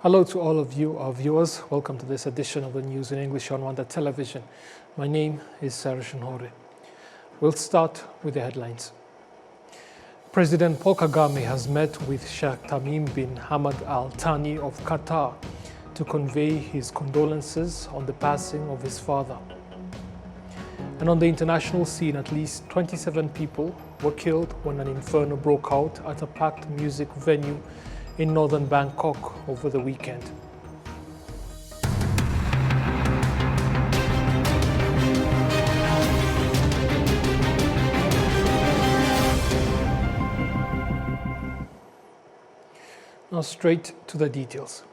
Hello to all of you, our viewers. Welcome to this edition of the News in English on Rwanda Television. My name is Sarah Shinhore. We'll start with the headlines. President Paul Kagame has met with Sheikh Tamim bin Hamad Al Thani of Qatar to convey his condolences on the passing of his father. And on the international scene, at least 27 people were killed when an inferno broke out at a packed music venue in northern Bangkok over the weekend. Now straight to the details.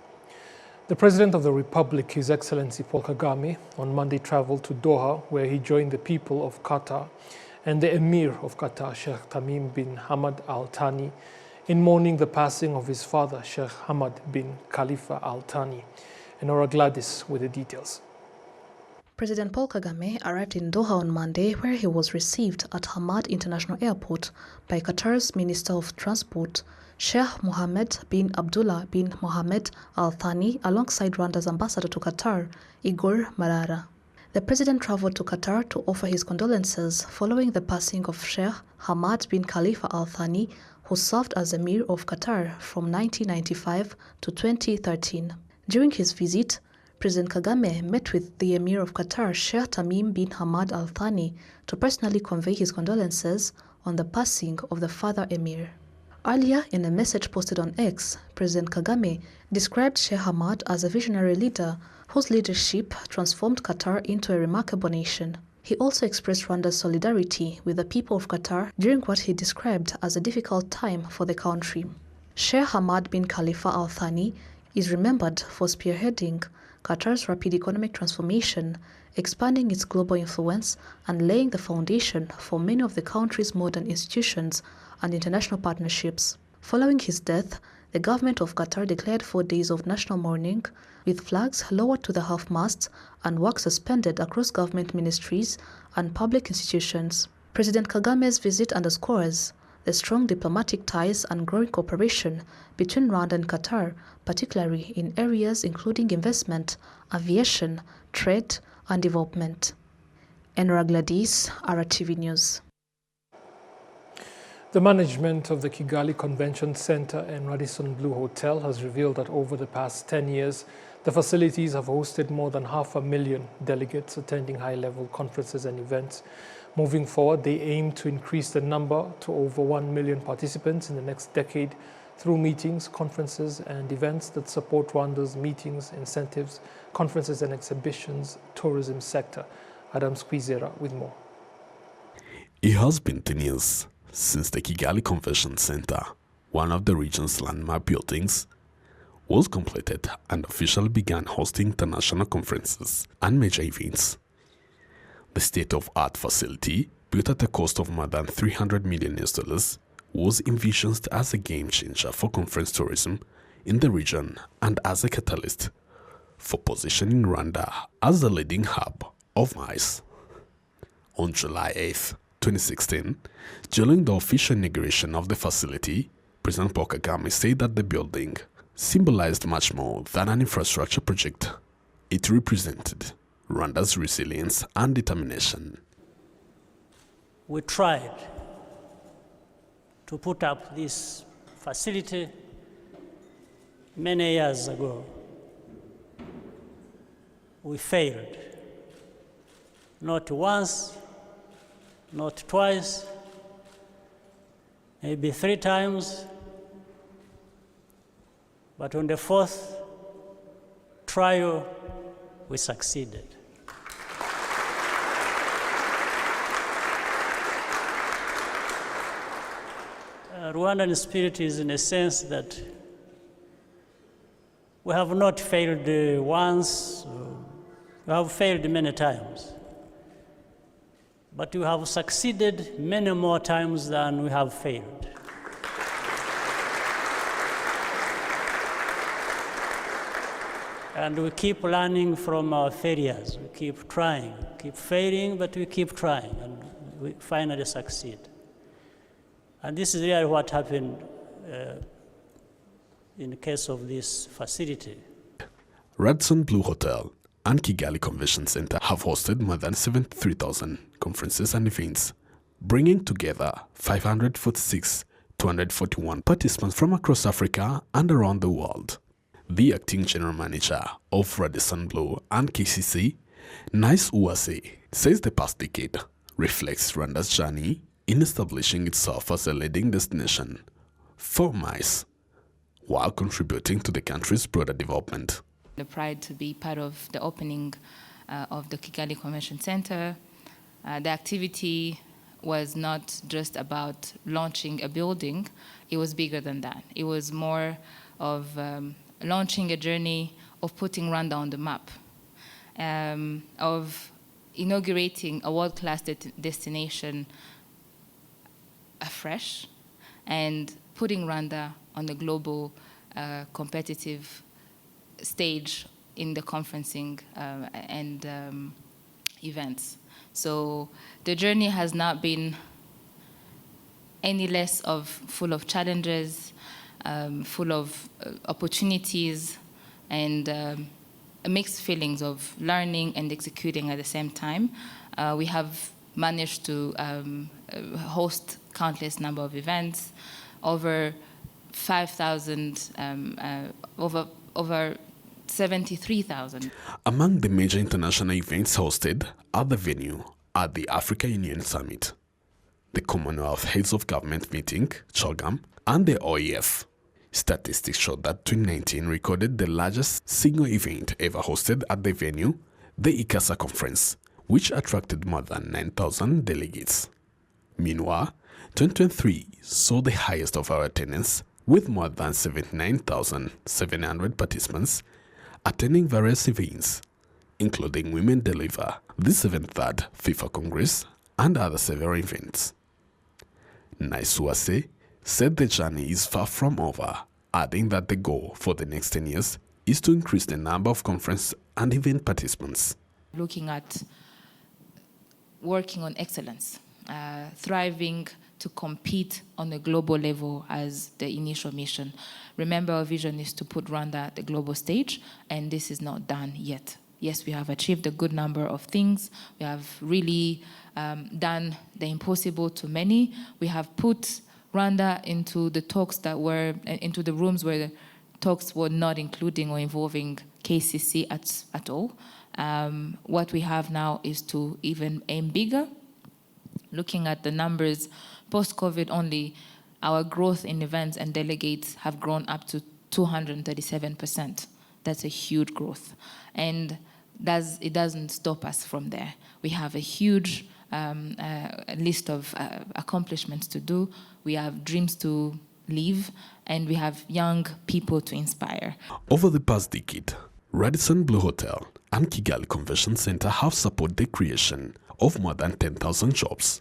The President of the Republic, His Excellency Paul Kagame, on Monday traveled to Doha, where he joined the people of Qatar and the Emir of Qatar, Sheikh Tamim bin Hamad Al Thani, in mourning the passing of his father, Sheikh Hamad bin Khalifa Al Thani. And Nora Gladys with the details. President Paul Kagame arrived in Doha on Monday, where he was received at Hamad International Airport by Qatar's Minister of Transport, Sheikh Mohammed bin Abdullah bin Mohammed Al Thani, alongside Rwanda's ambassador to Qatar, Igor Marara. The president traveled to Qatar to offer his condolences following the passing of Sheikh Hamad bin Khalifa Al Thani, who served as Emir of Qatar from 1995 to 2013. During his visit, President Kagame met with the Emir of Qatar, Sheikh Tamim bin Hamad Al Thani, to personally convey his condolences on the passing of the father Emir. Earlier, in a message posted on X, President Kagame described Sheikh Hamad as a visionary leader whose leadership transformed Qatar into a remarkable nation. He also expressed Rwanda's solidarity with the people of Qatar during what he described as a difficult time for the country. Sheikh Hamad bin Khalifa Al Thani is remembered for spearheading Qatar's rapid economic transformation, expanding its global influence, and laying the foundation for many of the country's modern institutions and international partnerships. Following his death, the government of Qatar declared 4 days of national mourning, with flags lowered to the half-masts and work suspended across government ministries and public institutions. President Kagame's visit underscores the strong diplomatic ties and growing cooperation between Rwanda and Qatar, particularly in areas including investment, aviation, trade, and development. Enora Gladys, RwandaTV News. The management of the Kigali Convention Center and Radisson Blu Hotel has revealed that over the past 10 years, the facilities have hosted more than 500,000 delegates attending high-level conferences and events. Moving forward, they aim to increase the number to over 1 million participants in the next decade through meetings, conferences, and events that support Rwanda's meetings, incentives, conferences and exhibitions, tourism sector. Adam Squizera with more. It has been 10 years since the Kigali Convention Center, one of the region's landmark buildings, was completed and officially began hosting international conferences and major events. The state-of-art facility, built at a cost of more than $300 million, was envisioned as a game-changer for conference tourism in the region and as a catalyst for positioning Rwanda as the leading hub of MICE. On July 8, 2016, during the official inauguration of the facility, President Paul Kagame said that the building symbolized much more than an infrastructure project. It represented Rwanda's resilience and determination. We tried to put up this facility many years ago. We failed. Not once, not twice, maybe 3 times, but on the 4th trial, we succeeded. Rwandan spirit is in a sense that we have not failed once, we have failed many times. But we have succeeded many more times than we have failed. And we keep learning from our failures. We keep trying, keep failing, but we keep trying, and we finally succeed. And this is really what happened in the case of this facility. Radisson Blu Hotel and Kigali Convention Center have hosted more than 73,000 conferences and events, bringing together 241 participants from across Africa and around the world. The acting general manager of Radisson Blu and KCC, Nice Uwase, says the past decade reflects Rwanda's journey in establishing itself as a leading destination for mice, while contributing to the country's broader development. The pride to be part of the opening of the Kigali Convention Center. The activity was not just about launching a building, it was bigger than that. It was more of launching a journey of putting Rwanda on the map, of inaugurating a world-class destination afresh, and putting Rwanda on the global competitive stage in the conferencing and events. So the journey has not been any less full of challenges, full of opportunities, and mixed feelings of learning and executing at the same time. We have managed to host countless number of events, over 5,000, over 73,000. Among the major international events hosted at the venue are the Africa Union Summit, the Commonwealth Heads of Government Meeting, CHOGM, and the OEF. Statistics show that 2019 recorded the largest single event ever hosted at the venue, the ICASA conference, which attracted more than 9,000 delegates. Meanwhile, 2023 saw the highest of our attendance, with more than 79,700 participants attending various events, including Women Deliver, the 73rd FIFA Congress, and other several events. Naisuase said the journey is far from over, adding that the goal for the next 10 years is to increase the number of conference and event participants. Looking at working on excellence, thriving to compete on a global level as the initial mission. Remember, our vision is to put Rwanda at the global stage, and this is not done yet. Yes, we have achieved a good number of things. We have really done the impossible to many. We have put Rwanda into the talks that were, into the rooms where the talks were not including or involving KCC at all. What we have now is to even aim bigger. Looking at the numbers, post-COVID only, our growth in events and delegates have grown up to 237%. That's a huge growth. And it doesn't stop us from there. We have a huge list of accomplishments to do. We have dreams to live, and we have young people to inspire. Over the past decade, Radisson Blu Hotel and Kigali Convention Center have supported the creation of more than 10,000 jobs.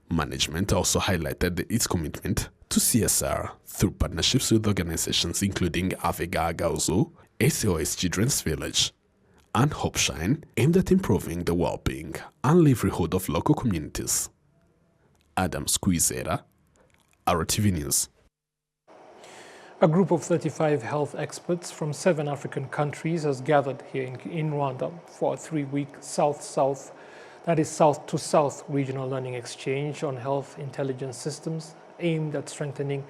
Management also highlighted its commitment to CSR through partnerships with organizations including Avega Gauzo, SOS Children's Village, and Hope Shine, aimed at improving the well-being and livelihood of local communities. Adam Squizera, RwandaTV News. A group of 35 health experts from 7 African countries has gathered here in Rwanda for a 3-week south-to-south regional learning exchange on health intelligence systems aimed at strengthening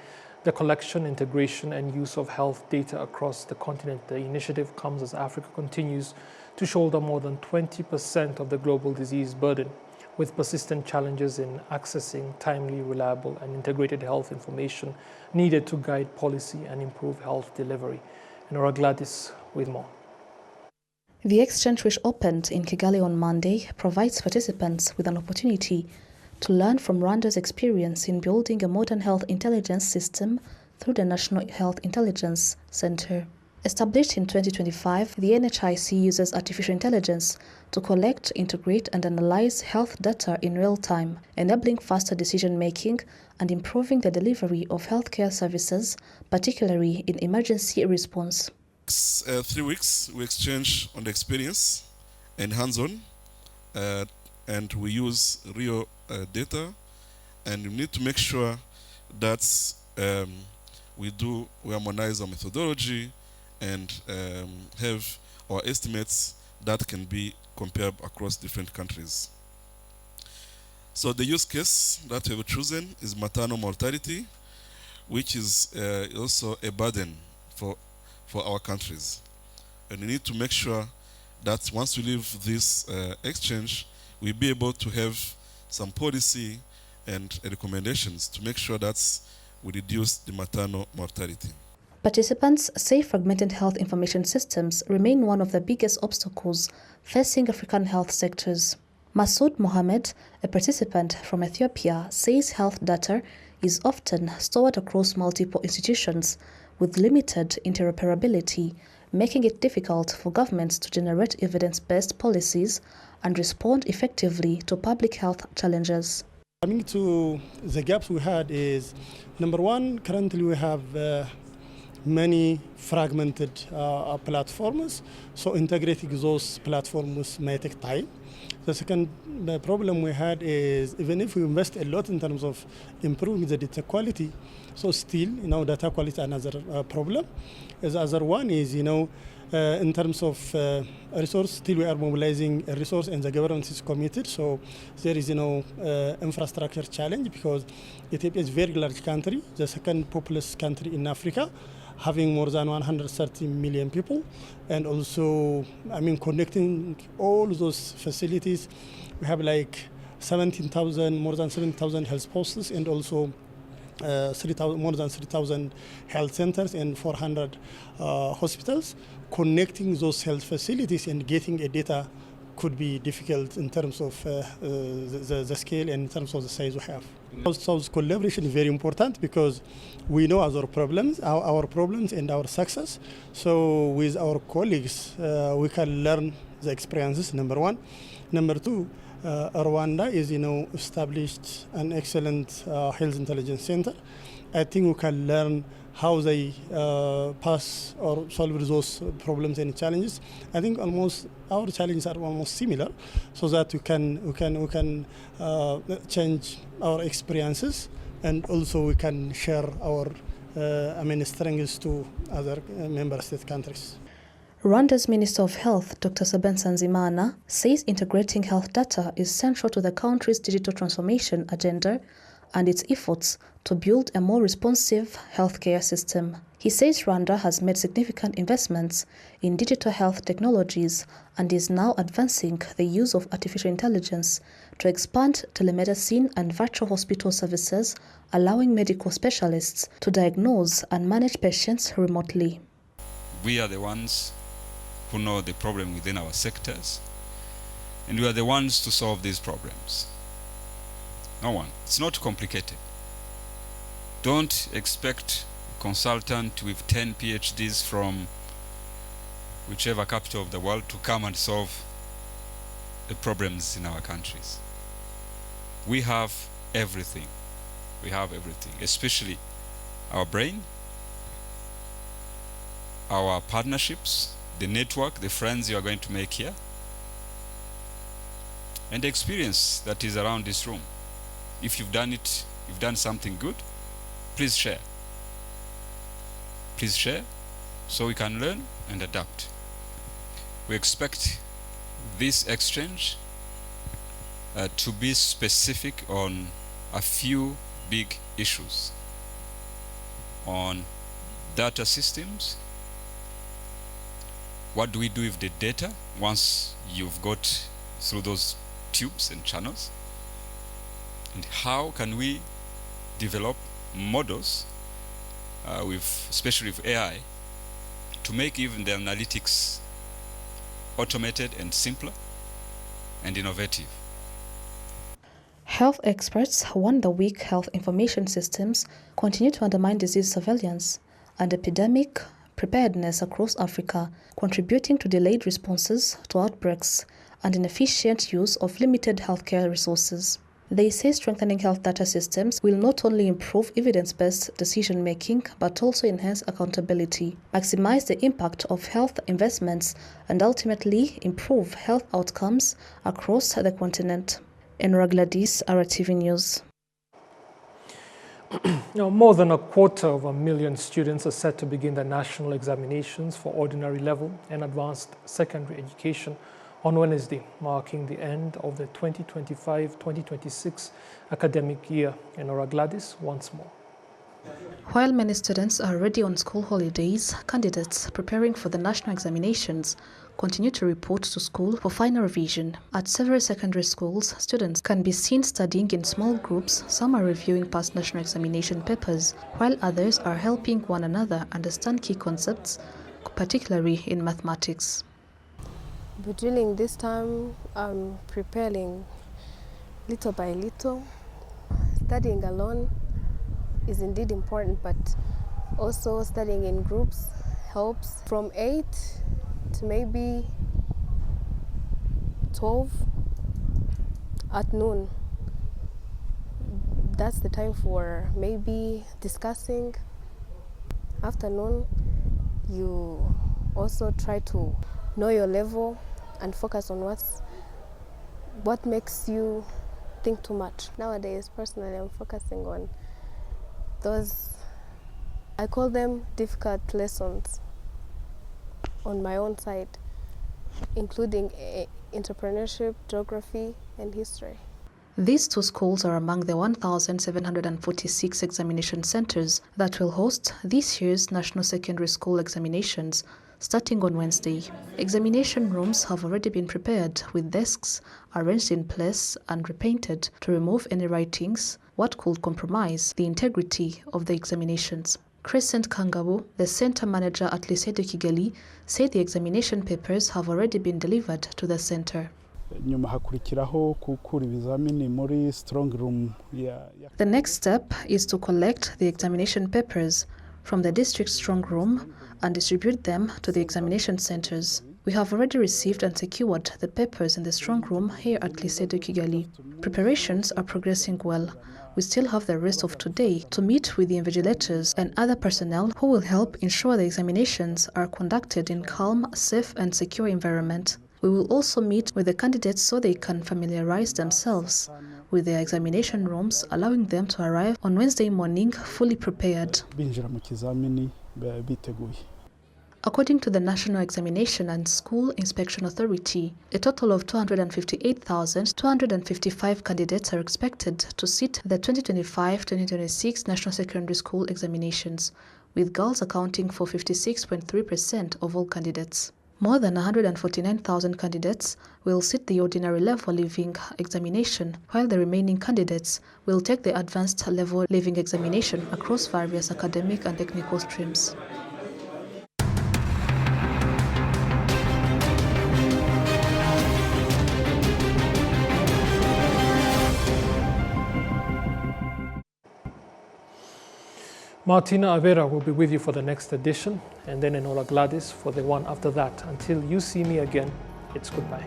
the collection, integration, and use of health data across the continent. The initiative comes as Africa continues to shoulder more than 20% of the global disease burden, with persistent challenges in accessing timely, reliable, and integrated health information needed to guide policy and improve health delivery. And Nora Gladys with more. The exchange, which opened in Kigali on Monday, provides participants with an opportunity to learn from Rwanda's experience in building a modern health intelligence system through the National Health Intelligence Center. Established in 2025, the NHIC uses artificial intelligence to collect, integrate, and analyze health data in real time, enabling faster decision-making and improving the delivery of healthcare services, particularly in emergency response. 3 weeks, we exchange on the experience and hands-on, and we use real data, and we need to make sure that we harmonize our methodology and have our estimates that can be compared across different countries. So the use case that we have chosen is maternal mortality, which is also a burden for our countries. And we need to make sure that once we leave this exchange, we'll be able to have some policy and recommendations to make sure that we reduce the maternal mortality. Participants say fragmented health information systems remain one of the biggest obstacles facing African health sectors. Masoud Mohammed, a participant from Ethiopia, says health data is often stored across multiple institutions with limited interoperability, making it difficult for governments to generate evidence-based policies and respond effectively to public health challenges. Coming to the gaps we had is, number one, currently we have many fragmented platforms, so integrating those platforms may take time. The second problem we had is, even if we invest a lot in terms of improving the data quality, so still, data quality another problem. The other one is, in terms of resource, still we are mobilizing a resource and the government is committed. So there is, infrastructure challenge because Ethiopia is a very large country, the second populous country in Africa, having more than 130 million people, and also, connecting all those facilities. We have like more than 17,000 health posts, and also more than 3,000 health centers and 400 hospitals. Connecting those health facilities and getting a data could be difficult in terms of the scale and in terms of the size we have. So collaboration is very important because we know our problems and our success. So with our colleagues, we can learn the experiences, number one. Number two, Rwanda is, established an excellent health intelligence center. I think we can learn how they pass or solve those problems and challenges. I think almost our challenges are almost similar, so that we can change our experiences, and also we can share our strengths to other member state countries. Rwanda's Minister of Health, Dr. Saben Sanzimana, says integrating health data is central to the country's digital transformation agenda and its efforts to build a more responsive healthcare system. He says Rwanda has made significant investments in digital health technologies and is now advancing the use of artificial intelligence to expand telemedicine and virtual hospital services, allowing medical specialists to diagnose and manage patients remotely. We are the ones who know the problem within our sectors, and we are the ones to solve these problems. No one. It's not complicated. Don't expect a consultant with 10 PhDs from whichever capital of the world to come and solve the problems in our countries. We have everything. We have everything, especially our brain, our partnerships, the network, the friends you are going to make here, and the experience that is around this room. If you've done it, you've done something good, please share. Please share so we can learn and adapt. We expect this exchange to be specific on a few big issues. On data systems, what do we do with the data once you've got through those tubes and channels? And how can we develop models, especially with AI, to make even the analytics automated and simpler and innovative? Health experts warn the weak health information systems continue to undermine disease surveillance and epidemic preparedness across Africa, contributing to delayed responses to outbreaks and inefficient use of limited healthcare resources. They say strengthening health data systems will not only improve evidence-based decision-making, but also enhance accountability, maximize the impact of health investments, and ultimately improve health outcomes across the continent. In Gladys, RwandaTV News. More than 250,000 students are set to begin their national examinations for ordinary level and advanced secondary education on Wednesday, marking the end of the 2025-2026 academic year. And Nora Gladys once more. While many students are already on school holidays, candidates preparing for the national examinations continue to report to school for final revision. At several secondary schools, students can be seen studying in small groups. Some are reviewing past national examination papers, while others are helping one another understand key concepts, particularly in mathematics. But during this time, I'm preparing little by little. Studying alone is indeed important, but also studying in groups helps. From 8 to maybe 12 at noon, that's the time for maybe discussing. Afternoon, you also try to know your level and focus on what makes you think too much. Nowadays, personally, I'm focusing on those, I call them difficult lessons on my own side, including entrepreneurship, geography, and history. These two schools are among the 1,746 examination centers that will host this year's National Secondary School examinations starting on Wednesday. Examination rooms have already been prepared with desks arranged in place and repainted to remove any writings what could compromise the integrity of the examinations. Crescent Kangabu, the center manager at Lycée de Kigali, said the examination papers have already been delivered to the center. The next step is to collect the examination papers from the district strong room and distribute them to the examination centers. We have already received and secured the papers in the strong room here at Lycée de Kigali. Preparations are progressing well. We still have the rest of today to meet with the invigilators and other personnel who will help ensure the examinations are conducted in calm, safe and secure environment. We will also meet with the candidates so they can familiarize themselves with their examination rooms, allowing them to arrive on Wednesday morning fully prepared. According to the National Examination and School Inspection Authority, a total of 258,255 candidates are expected to sit the 2025-2026 National Secondary School examinations, with girls accounting for 56.3% of all candidates. More than 149,000 candidates will sit the ordinary level living examination, while the remaining candidates will take the advanced level living examination across various academic and technical streams. Martina Avera will be with you for the next edition, and then Enola Gladys for the one after that. Until you see me again, it's goodbye.